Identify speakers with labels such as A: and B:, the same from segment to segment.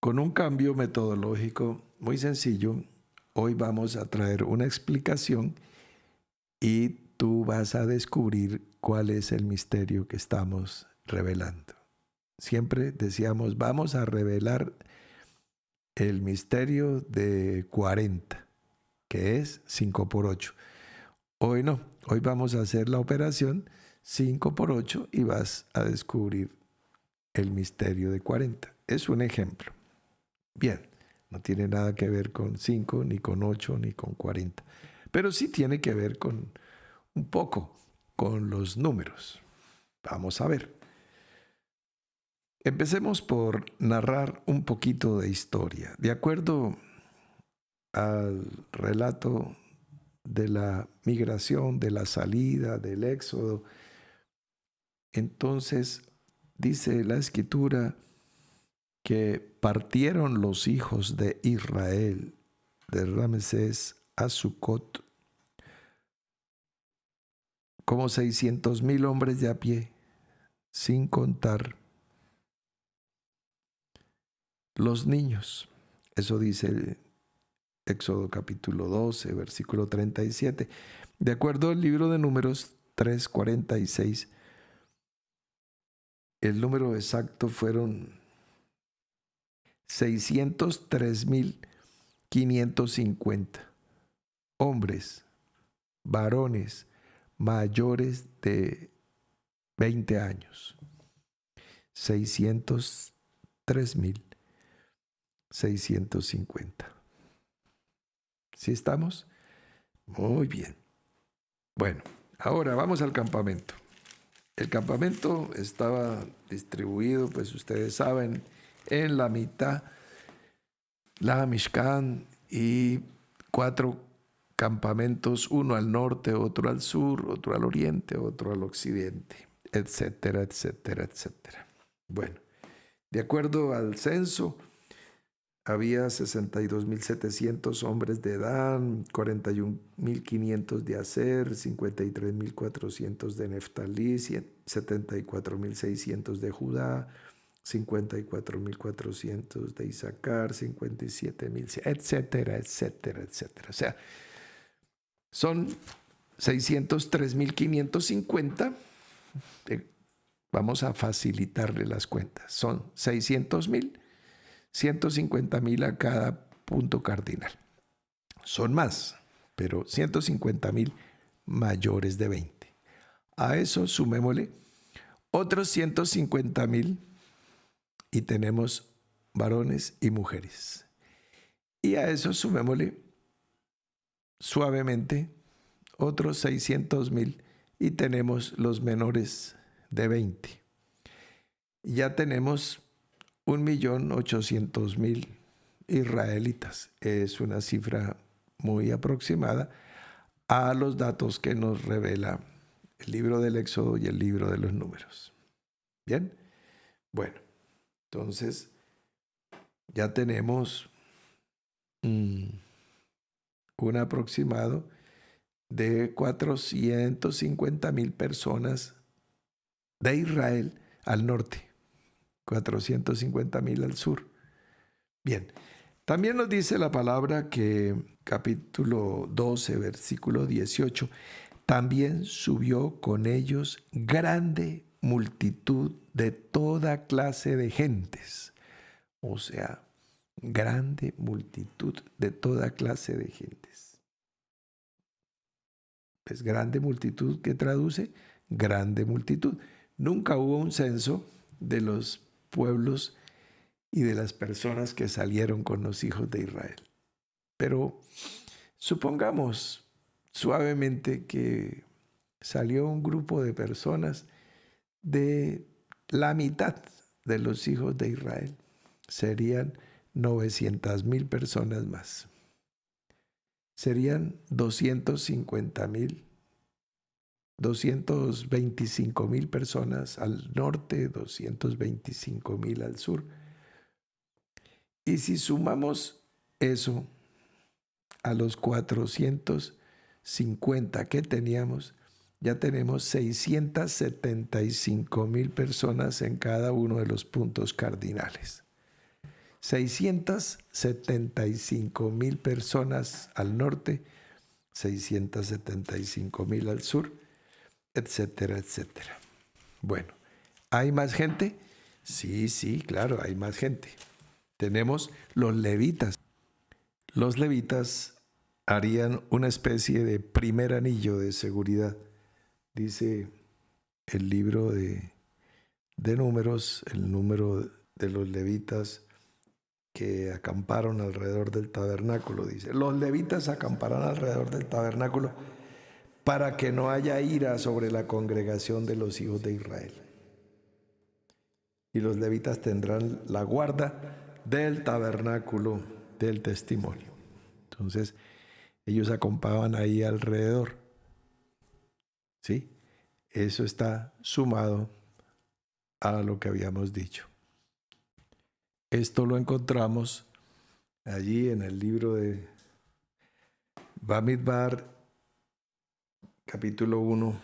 A: con un cambio metodológico muy sencillo. Hoy vamos a traer una explicación y tú vas a descubrir cuál es el misterio que estamos revelando. Siempre decíamos, vamos a revelar el misterio de 40, que es 5 por 8. Hoy no, hoy vamos a hacer la operación 5 por 8 y vas a descubrir el misterio de 40. Es un ejemplo. Bien, no tiene nada que ver con 5, ni con 8, ni con 40. Pero sí tiene que ver con un poco con los números. Vamos a ver. Empecemos por narrar un poquito de historia. De acuerdo al relato de la migración, de la salida, del éxodo, entonces dice la Escritura que partieron los hijos de Israel de Ramsés a Sucot como 600,000 hombres de a pie, sin contar los niños. Eso dice Éxodo capítulo 12, versículo 37. De acuerdo al libro de Números 3:46, el número exacto fueron 603,550 hombres, varones, mayores de 20 años. 603,650. ¿Sí estamos? Muy bien. Bueno, ahora vamos al campamento. El campamento estaba distribuido, pues ustedes saben, en la mitad, la Mishkan, y 4 campamentos, uno al norte, otro al sur, otro al oriente, otro al occidente, etcétera, etcétera, etcétera. Bueno, de acuerdo al censo, había 62,700 hombres de Dan, 41,500 de Aser, 53,400 de Neftalí, 74,600 de Judá, 54,400 de Isaacar, 57,000, etcétera, etcétera, etcétera. O sea, son 603,550. Vamos a facilitarle las cuentas. Son 600,000. 150,000 a cada punto cardinal. Son más, pero 150,000 mayores de 20. A eso sumémosle otros 150,000 y tenemos varones y mujeres. Y a eso sumémosle suavemente otros 600,000 y tenemos los menores de 20. Ya tenemos 1,800,000 israelitas. Es una cifra muy aproximada a los datos que nos revela el libro del Éxodo y el libro de los Números. Bien, bueno, entonces ya tenemos un aproximado de 450,000 personas de Israel al norte. 450,000 al sur. Bien, también nos dice la palabra que capítulo 12, versículo 18, también subió con ellos grande multitud de toda clase de gentes. O sea, grande multitud de toda clase de gentes. Es grande multitud que traduce grande multitud. Nunca hubo un censo de los pueblos y de las personas que salieron con los hijos de Israel. Pero supongamos suavemente que salió un grupo de personas de la mitad de los hijos de Israel. Serían 900,000 personas más. Serían 250,000, 225,000 personas al norte, 225,000 al sur. Y si sumamos eso a los 450 que teníamos, ya tenemos 675,000 personas en cada uno de los puntos cardinales. 675,000 personas al norte, 675,000 al sur, etcétera, etcétera. Bueno, ¿hay más gente? Sí, sí, claro, hay más gente. Tenemos los levitas. Los levitas harían una especie de primer anillo de seguridad. Dice el libro de Números, el número de los levitas que acamparon alrededor del tabernáculo. Dice, los levitas acamparán alrededor del tabernáculo para que no haya ira sobre la congregación de los hijos de Israel. Y los levitas tendrán la guarda del tabernáculo del testimonio. Entonces, ellos acampaban ahí alrededor. ¿Sí? Eso está sumado a lo que habíamos dicho. Esto lo encontramos allí en el libro de Bamidbar, capítulo 1,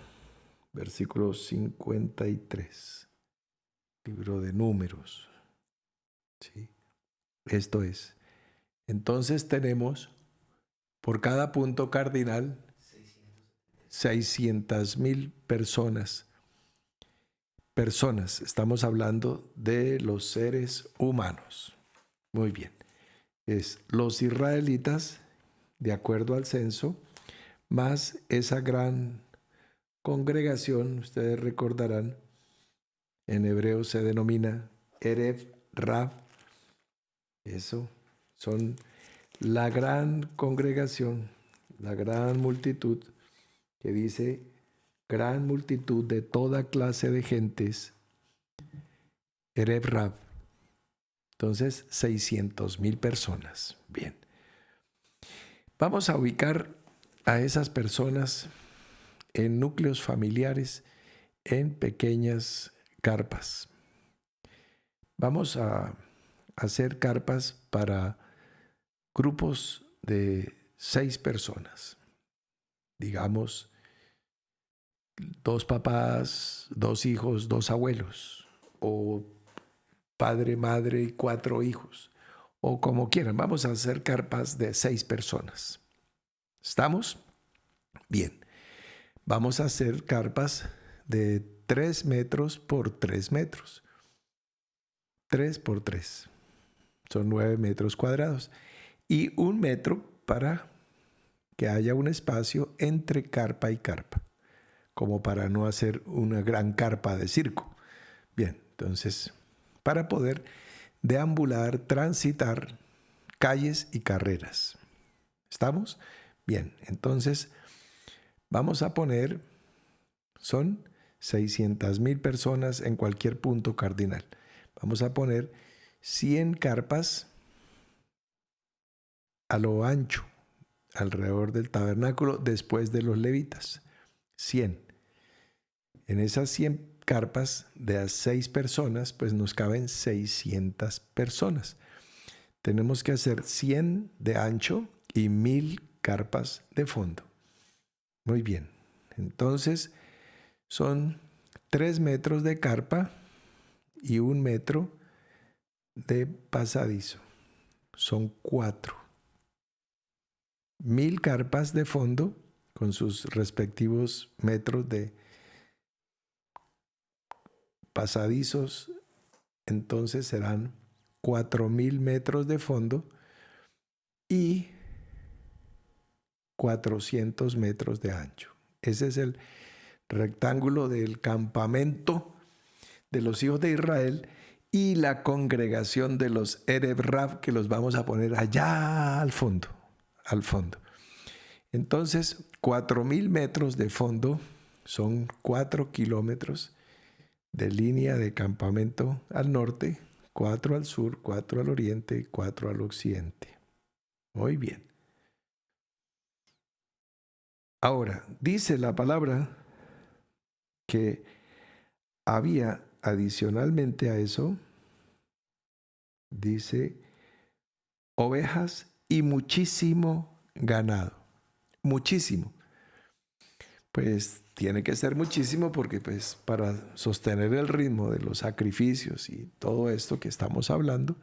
A: versículo 53. Libro de Números. ¿Sí? Esto es. Entonces tenemos por cada punto cardinal 600,000 personas. Estamos hablando de los seres humanos. Muy bien. Es los israelitas, de acuerdo al censo, más esa gran congregación, ustedes recordarán, en hebreo se denomina Erev Rav. Eso son la gran congregación, la gran multitud, que dice gran multitud de toda clase de gentes, Erev Rav. Entonces, 600,000 personas. Bien. Vamos a ubicar a esas personas en núcleos familiares, en pequeñas carpas. Vamos a hacer carpas para grupos de 6 personas. Digamos, 2 papás, 2 hijos, 2 abuelos, o padre, madre y 4 hijos, o como quieran. Vamos a hacer carpas de 6 personas. ¿Estamos? Bien. Vamos a hacer carpas de 3 metros por 3 metros. 3 por 3. Son 9 metros cuadrados. Y 1 metro para que haya un espacio entre carpa y carpa, como para no hacer una gran carpa de circo. Bien, entonces, para poder deambular, transitar calles y carreras. ¿Estamos? Bien, entonces vamos a poner, son 600,000 personas en cualquier punto cardinal. Vamos a poner 100 carpas a lo ancho, alrededor del tabernáculo, después de los levitas. 100. En esas 100 carpas de a 6 personas, pues nos caben 600 personas. Tenemos que hacer 100 de ancho y 1,000 carpas de fondo. Muy bien. Entonces, son 3 metros de carpa y 1 metro de pasadizo. Son 4. 1,000 carpas de fondo con sus respectivos metros de pasadizos. Entonces serán 4,000 metros de fondo y 400 metros de ancho. Ese es el rectángulo del campamento de los hijos de Israel y la congregación de los Erev Rav, que los vamos a poner allá al fondo. Entonces, 4,000 metros de fondo son 4 kilómetros de línea de campamento al norte, 4 al sur, 4 al oriente y 4 al occidente. Muy bien. Ahora, dice la palabra que había adicionalmente a eso, dice, ovejas y muchísimo ganado. Muchísimo. Pues tiene que ser muchísimo porque pues para sostener el ritmo de los sacrificios y todo esto que estamos hablando,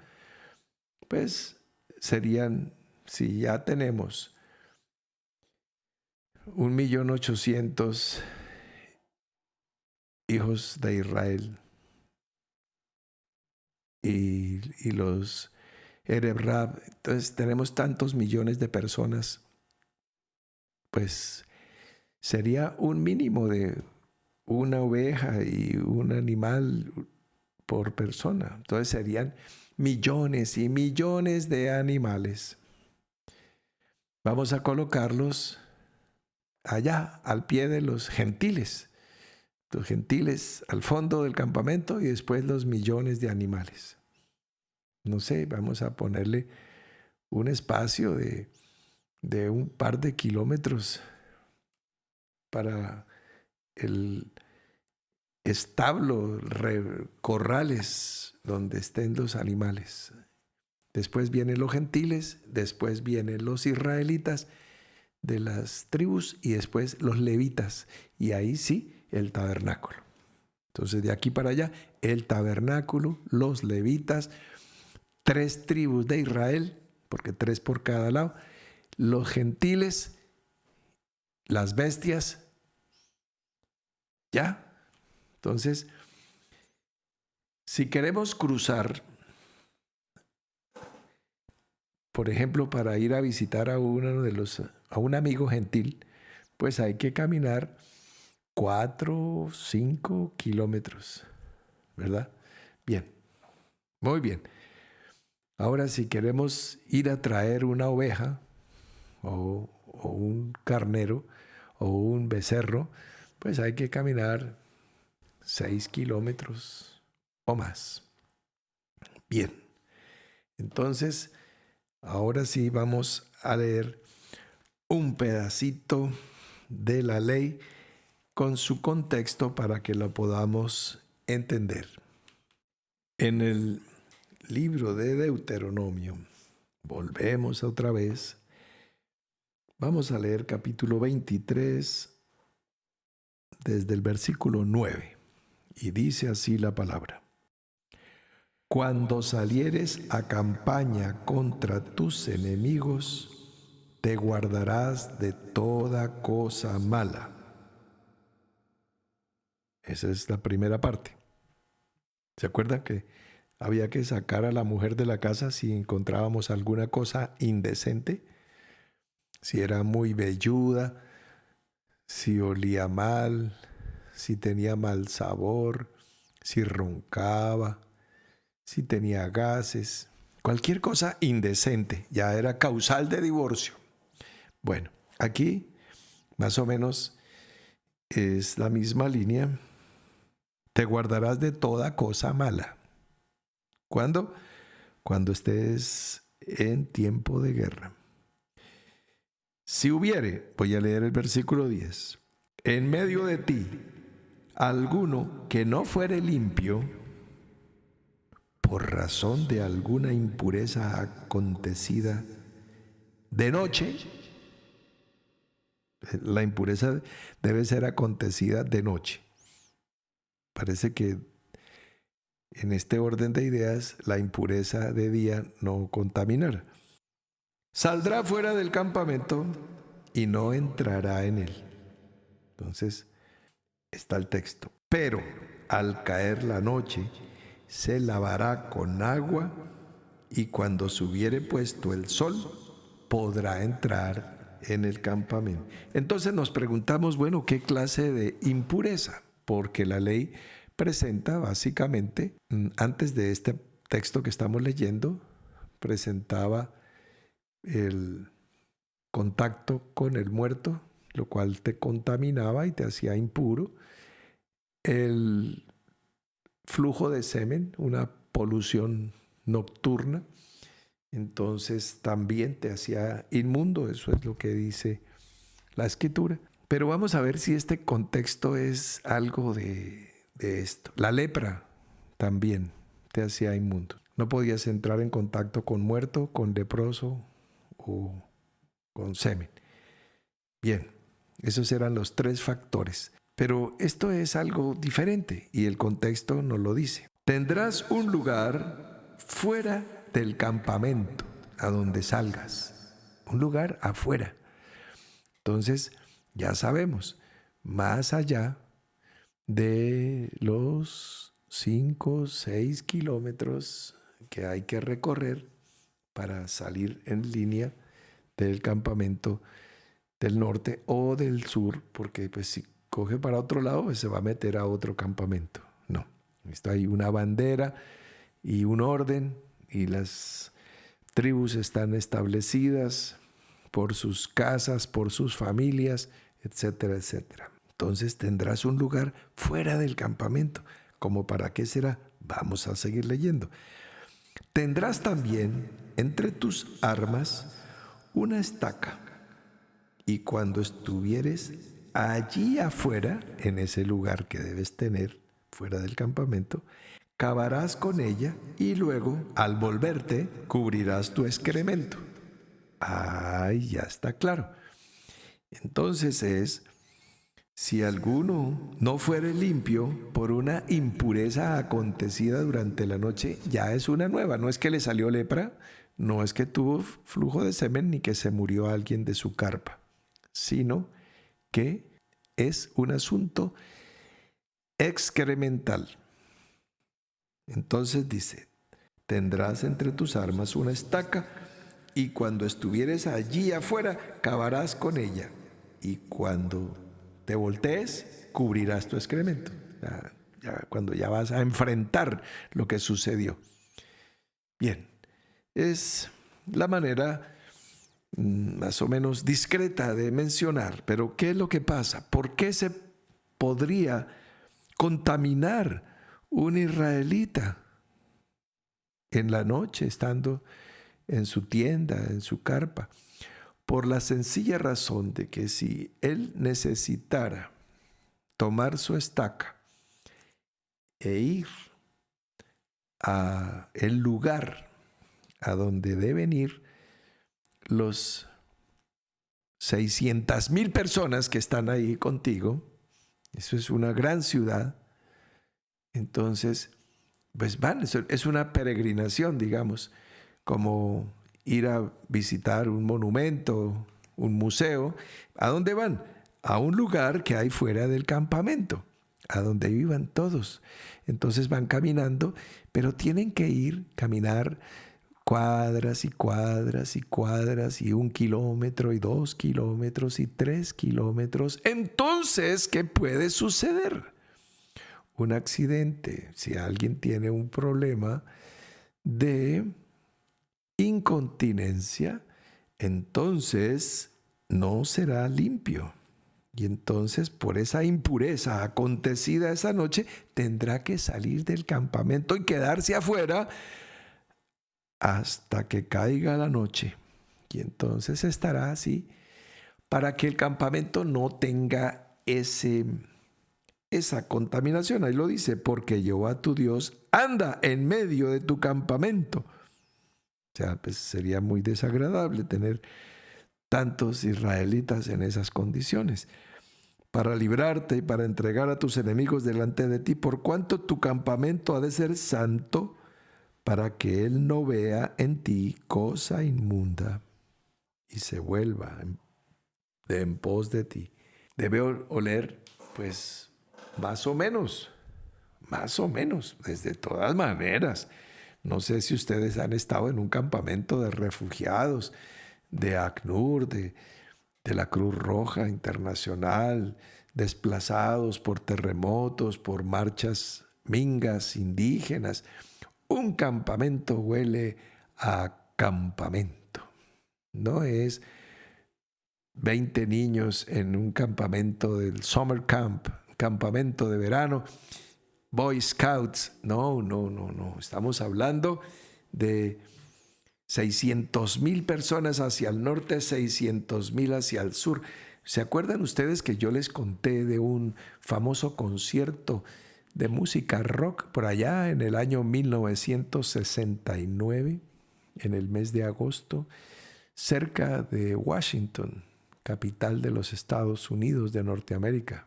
A: pues serían, si ya tenemos 1.800.000 hijos de Israel y los Ereb Rab, entonces tenemos tantos millones de personas, pues sería un mínimo de una oveja y un animal por persona. Entonces serían millones y millones de animales. Vamos a colocarlos allá, al pie de los gentiles. Los gentiles al fondo del campamento y después los millones de animales. No sé, vamos a ponerle un espacio de un par de kilómetros para el establo, corrales donde estén los animales. Después vienen los gentiles, después vienen los israelitas de las tribus y después los levitas. Y ahí sí, el tabernáculo. Entonces de aquí para allá, el tabernáculo, los levitas, 3 tribus de Israel, porque 3 por cada lado, los gentiles, las bestias, ¿ya? Entonces, si queremos cruzar, por ejemplo, para ir a visitar a un amigo gentil, pues hay que caminar 4 o 5 kilómetros, ¿verdad? Bien, muy bien. Ahora, si queremos ir a traer una oveja o un carnero o un becerro, pues hay que caminar 6 kilómetros o más. Bien, entonces, ahora sí vamos a leer un pedacito de la ley con su contexto para que lo podamos entender. En el libro de Deuteronomio, volvemos otra vez, vamos a leer capítulo 23 desde el versículo 9 y dice así la palabra. Cuando salieres a campaña contra tus enemigos, te guardarás de toda cosa mala. Esa es la primera parte. ¿Se acuerdan que había que sacar a la mujer de la casa si encontrábamos alguna cosa indecente? Si era muy velluda, si olía mal, si tenía mal sabor, si roncaba, si tenía gases, cualquier cosa indecente, ya era causal de divorcio. Bueno, aquí más o menos es la misma línea. Te guardarás de toda cosa mala. ¿Cuándo? Cuando estés en tiempo de guerra. Si hubiere, voy a leer el versículo 10, en medio de ti alguno que no fuere limpio, por razón de alguna impureza acontecida de noche, la impureza debe ser acontecida de noche. Parece que en este orden de ideas, la impureza de día no contaminará. Saldrá fuera del campamento y no entrará en él. Entonces, está el texto. Pero al caer la noche, se lavará con agua y cuando se hubiere puesto el sol, podrá entrar en el campamento. Entonces nos preguntamos, bueno, ¿qué clase de impureza? Porque la ley presenta básicamente, antes de este texto que estamos leyendo, presentaba el contacto con el muerto, lo cual te contaminaba y te hacía impuro. El flujo de semen, una polución nocturna, entonces también te hacía inmundo. Eso es lo que dice la Escritura. Pero vamos a ver si este contexto es algo de esto. La lepra también te hacía inmundo. No podías entrar en contacto con muerto, con leproso o con semen. Bien, esos eran los 3 factores. Pero esto es algo diferente y el contexto nos lo dice. Tendrás un lugar fuera del campamento a donde salgas. Un lugar afuera. Entonces, ya sabemos, más allá de los 5, 6 kilómetros que hay que recorrer para salir en línea del campamento del norte o del sur, porque pues si coge para otro lado, pues se va a meter a otro campamento. No, esto hay una bandera y un orden, y las tribus están establecidas por sus casas, por sus familias, etcétera, etcétera. Entonces tendrás un lugar fuera del campamento. ¿Cómo para qué será? Vamos a seguir leyendo. Tendrás también entre tus armas una estaca, y cuando estuvieres allí afuera, en ese lugar que debes tener fuera del campamento, cavarás con ella y luego, al volverte, cubrirás tu excremento. Ay, ya está claro. Entonces si alguno no fuere limpio por una impureza acontecida durante la noche, ya es una nueva. No es que le salió lepra, no es que tuvo flujo de semen, ni que se murió alguien de su carpa, sino que es un asunto excremental. Entonces dice, tendrás entre tus armas una estaca, y cuando estuvieres allí afuera, cavarás con ella, y cuando te voltees, cubrirás tu excremento. Cuando ya vas a enfrentar lo que sucedió. Bien, es la manera más o menos discreta de mencionar, pero ¿qué es lo que pasa? ¿Por qué se podría contaminar un israelita en la noche estando en su tienda, en su carpa? Por la sencilla razón de que si él necesitara tomar su estaca e ir a el lugar a donde deben ir los 600,000 personas que están ahí contigo, eso es una gran ciudad, entonces pues van, es una peregrinación, digamos, como ir a visitar un monumento, un museo. ¿A dónde van? A un lugar que hay fuera del campamento, a donde vivan todos. Entonces van caminando, pero tienen que caminar cuadras y cuadras y cuadras, y 1 kilómetro y 2 kilómetros y 3 kilómetros. Entonces, ¿qué puede suceder? Un accidente. Si alguien tiene un problema de incontinencia, entonces no será limpio. Y entonces, por esa impureza acontecida esa noche, tendrá que salir del campamento y quedarse afuera hasta que caiga la noche. Y entonces estará así para que el campamento no tenga esa contaminación. Ahí lo dice, porque Jehová tu Dios anda en medio de tu campamento. O sea, pues sería muy desagradable tener tantos israelitas en esas condiciones. Para librarte y para entregar a tus enemigos delante de ti, por cuanto tu campamento ha de ser santo, para que él no vea en ti cosa inmunda y se vuelva en pos de ti. Debe oler, pues, más o menos, desde todas maneras. No sé si ustedes han estado en un campamento de refugiados, de ACNUR, de la Cruz Roja Internacional, desplazados por terremotos, por marchas mingas, indígenas. Un campamento huele a campamento. No es 20 niños en un campamento del summer camp, campamento de verano, Boy Scouts. No. Estamos hablando de 600,000 personas hacia el norte, 600,000 hacia el sur. ¿Se acuerdan ustedes que yo les conté de un famoso concierto de música rock por allá en el año 1969, en el mes de agosto, cerca de Washington, capital de los Estados Unidos de Norteamérica?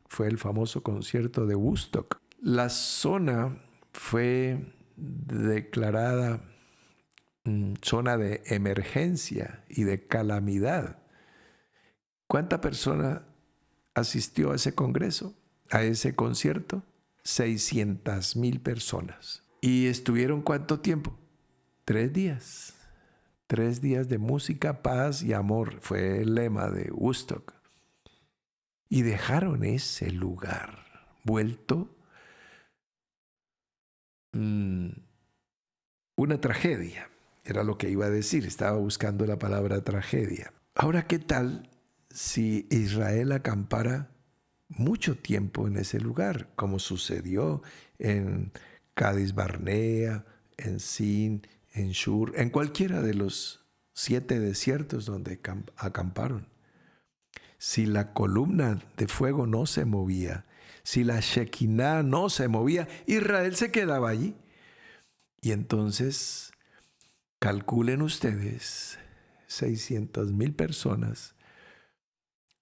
A: Fue el famoso concierto de Woodstock. La zona fue declarada zona de emergencia y de calamidad. ¿Cuánta persona asistió a ese congreso, a ese concierto? 600,000 personas. ¿Y estuvieron cuánto tiempo? 3 días. 3 días de música, paz y amor. Fue el lema de Woodstock. Y dejaron ese lugar vuelto una tragedia. Era lo que iba a decir. Estaba buscando la palabra tragedia. Ahora, ¿qué tal si Israel acampara mucho tiempo en ese lugar, como sucedió en Cádiz Barnea, en Sin, en Shur, en cualquiera de los 7 desiertos donde acamparon? Si la columna de fuego no se movía, si la Shekinah no se movía, Israel se quedaba allí. Y entonces, calculen ustedes, 600,000 personas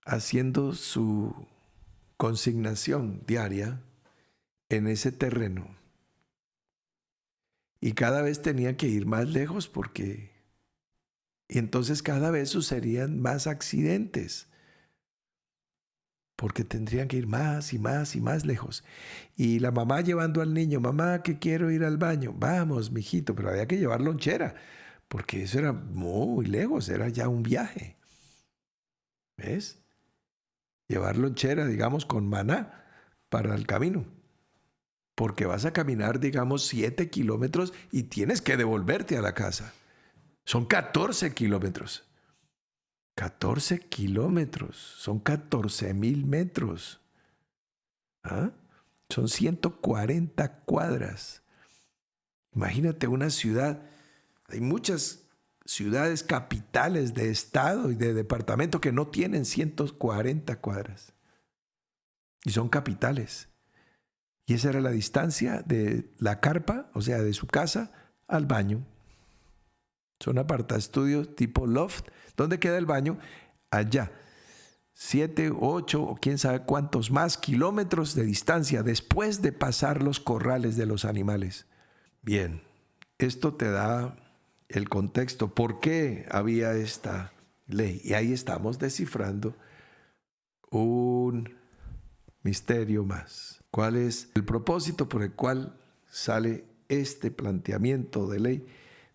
A: haciendo su consignación diaria en ese terreno. Y cada vez tenían que ir más lejos y entonces cada vez sucederían más accidentes, porque tendrían que ir más y más y más lejos. Y la mamá llevando al niño: mamá, que quiero ir al baño. Vamos, mijito, pero había que llevar lonchera, porque eso era muy lejos, era ya un viaje. ¿Ves? Llevar lonchera, digamos, con maná para el camino, porque vas a caminar, digamos, 7 kilómetros y tienes que devolverte a la casa. Son 14 kilómetros. 14 kilómetros, son 14,000 metros. ¿Ah? Son 140 cuadras. Imagínate una ciudad. Hay muchas ciudades capitales de estado y de departamento que no tienen 140 cuadras. Y son capitales. Y esa era la distancia de la carpa, o sea, de su casa al baño. Son apartaestudios tipo loft. ¿Dónde queda el baño? Allá. 7, 8 o quién sabe cuántos más kilómetros de distancia después de pasar los corrales de los animales. Bien, esto te da el contexto. ¿Por qué había esta ley? Y ahí estamos descifrando un misterio más. ¿Cuál es el propósito por el cual sale este planteamiento de ley?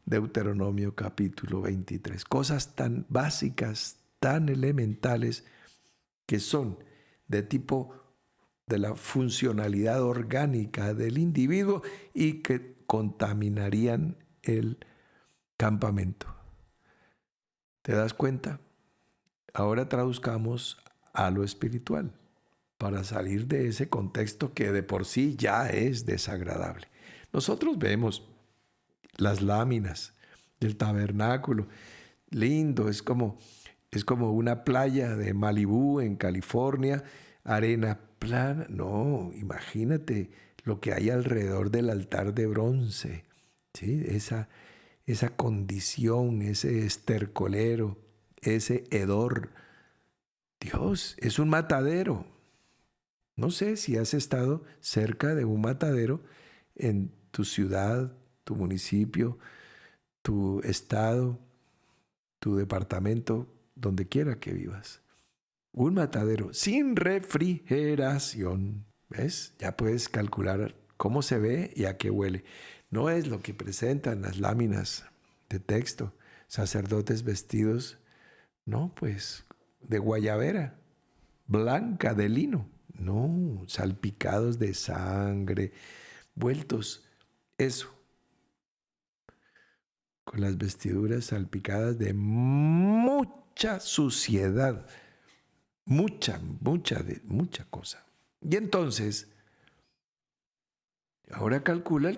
A: Deuteronomio capítulo 23. Cosas tan básicas, tan elementales, que son de tipo de la funcionalidad orgánica del individuo y que contaminarían el campamento. ¿Te das cuenta? Ahora traduzcamos a lo espiritual para salir de ese contexto que de por sí ya es desagradable. Nosotros vemos las láminas del tabernáculo. Lindo, es como una playa de Malibú en California, arena plana. No, imagínate lo que hay alrededor del altar de bronce, ¿sí? Esa condición, ese estercolero, ese hedor. Dios, es un matadero. No sé si has estado cerca de un matadero en tu ciudad, tu municipio, tu estado, tu departamento, donde quiera que vivas. Un matadero sin refrigeración. ¿Ves? Ya puedes calcular cómo se ve y a qué huele. No es lo que presentan las láminas de texto. Sacerdotes vestidos, no, pues, de guayabera, blanca de lino. No, salpicados de sangre, vueltos, eso, con las vestiduras salpicadas de mucha suciedad, mucha cosa. Y entonces, ahora calcula,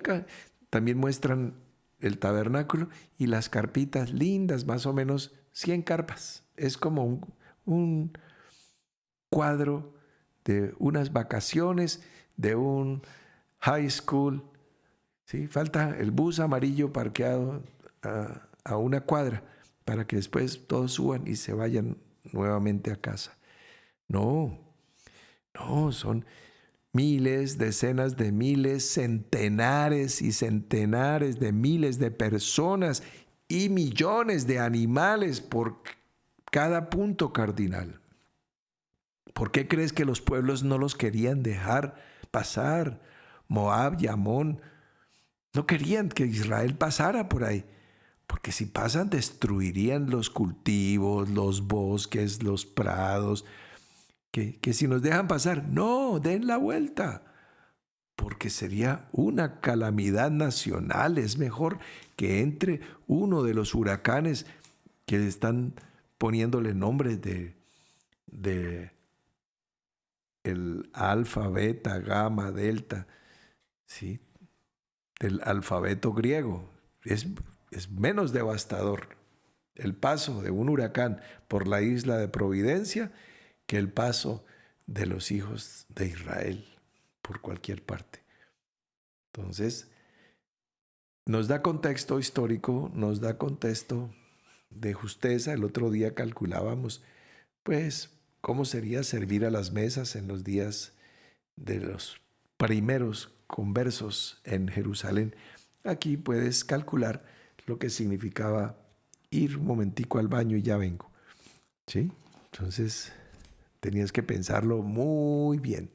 A: también muestran el tabernáculo y las carpitas lindas, más o menos 100 carpas. Es como un cuadro de unas vacaciones, de un high school. ¿Sí? Falta el bus amarillo parqueado a una cuadra para que después todos suban y se vayan nuevamente a casa. No, son miles, decenas de miles, centenares y centenares de miles de personas y millones de animales por cada punto cardinal. ¿Por qué crees que los pueblos no los querían dejar pasar? Moab y Amón no querían que Israel pasara por ahí, porque si pasan destruirían los cultivos, los bosques, los prados, que si nos dejan pasar, no, den la vuelta, porque sería una calamidad nacional. Es mejor que entre uno de los huracanes que están poniéndole nombres de el alfa, beta, gamma, delta, ¿sí? Del alfabeto griego. Es menos devastador el paso de un huracán por la isla de Providencia que el paso de los hijos de Israel por cualquier parte. Entonces, nos da contexto histórico, nos da contexto de justeza. El otro día calculábamos, pues, cómo sería servir a las mesas en los días de los primeros conversos en Jerusalén. Aquí puedes calcular lo que significaba ir un momentico al baño y ya vengo, ¿sí? Entonces, tenías que pensarlo muy bien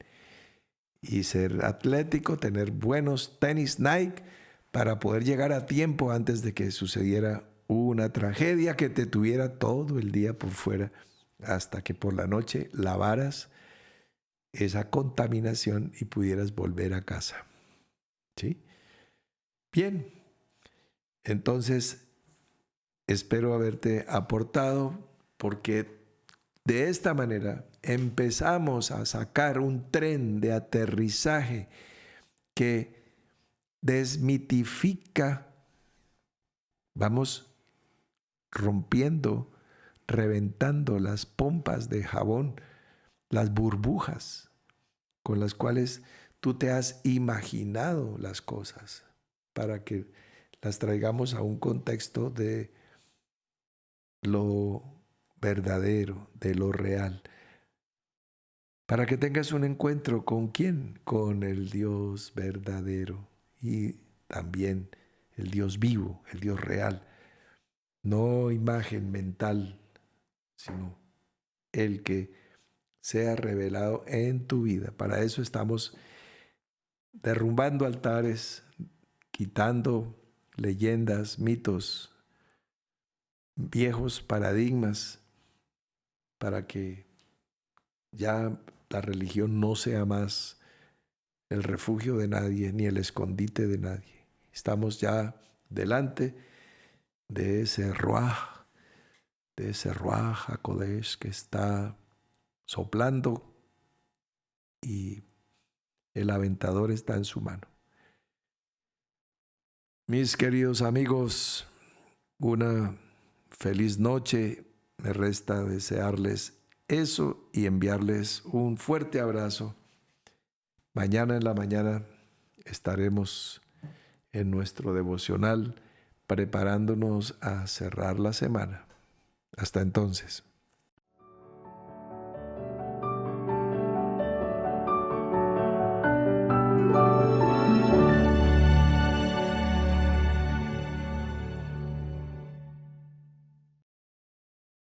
A: y ser atlético, tener buenos tenis Nike para poder llegar a tiempo antes de que sucediera una tragedia que te tuviera todo el día por fuera hasta que por la noche lavaras esa contaminación y pudieras volver a casa, ¿sí? Bien, entonces espero haberte aportado, porque de esta manera empezamos a sacar un tren de aterrizaje que desmitifica, vamos rompiendo, reventando las pompas de jabón, las burbujas con las cuales tú te has imaginado las cosas, para que las traigamos a un contexto de lo verdadero, de lo real, para que tengas un encuentro con ¿quién? Con el Dios verdadero y también el Dios vivo, el Dios real, no imagen mental, sino el que sea revelado en tu vida. Para eso estamos derrumbando altares, quitando leyendas, mitos, viejos paradigmas, para que ya la religión no sea más el refugio de nadie ni el escondite de nadie. Estamos ya delante de ese Ruach HaKodesh que está soplando y el aventador está en su mano. Mis queridos amigos, una feliz noche. Me resta desearles eso y enviarles un fuerte abrazo. Mañana en la mañana estaremos en nuestro devocional preparándonos a cerrar la semana. Hasta entonces.